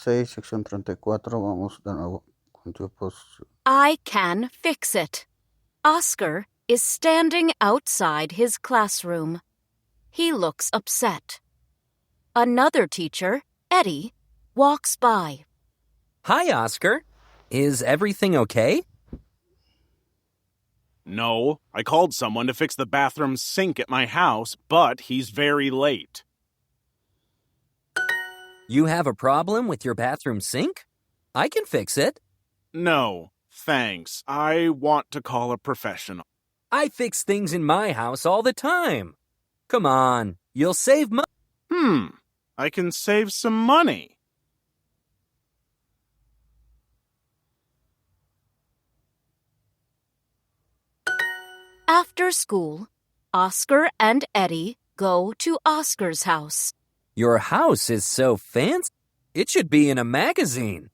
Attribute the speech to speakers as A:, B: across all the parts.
A: 6, sección 34. Vamos de nuevo con tiempos.
B: I can fix it. Oscar is standing outside his classroom. He looks upset. Another teacher, Eddie, walks by.
C: Hi, Oscar. Is everything okay?
D: No, I called someone to fix the bathroom sink at my house, but he's very late.
C: You have a problem with your bathroom sink? I can fix it.
D: No, thanks. I want to call a professional.
C: I fix things in my house all the time. Come on, you'll save money.
D: I can save some money.
B: After school, Oscar and Eddie go to Oscar's house.
C: Your house is so fancy. It should be in a magazine.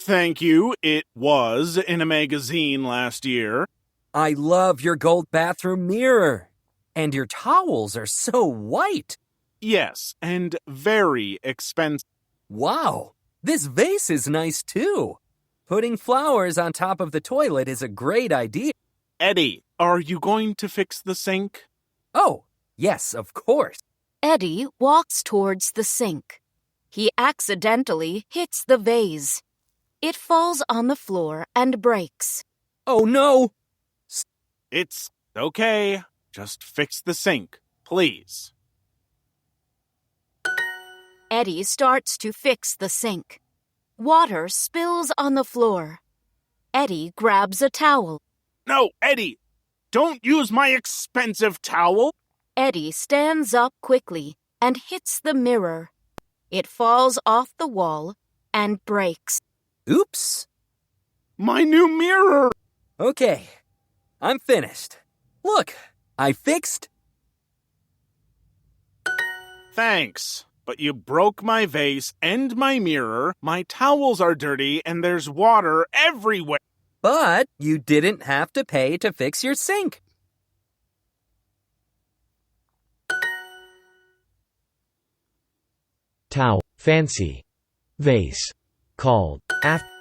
D: Thank you. It was in a magazine last year.
C: I love your gold bathroom mirror. And your towels are so white.
D: Yes, and very expensive.
C: Wow, this vase is nice too. Putting flowers on top of the toilet is a great idea.
D: Eddie, are you going to fix the sink?
C: Oh, yes, of course.
B: Eddie walks towards the sink. He accidentally hits the vase. It falls on the floor and breaks.
C: Oh no!
D: It's okay. Just fix the sink, please.
B: Eddie starts to fix the sink. Water spills on the floor. Eddie grabs a towel.
D: No, Eddie! Don't use my expensive towel!
B: Eddie stands up quickly and hits the mirror. It falls off the wall and breaks.
C: Oops!
D: My new mirror!
C: Okay, I'm finished. Look, I fixed.
D: Thanks, but you broke my vase and my mirror, my towels are dirty, and there's water everywhere.
C: But you didn't have to pay to fix your sink.
E: Towel, fancy. Vase. Called. After.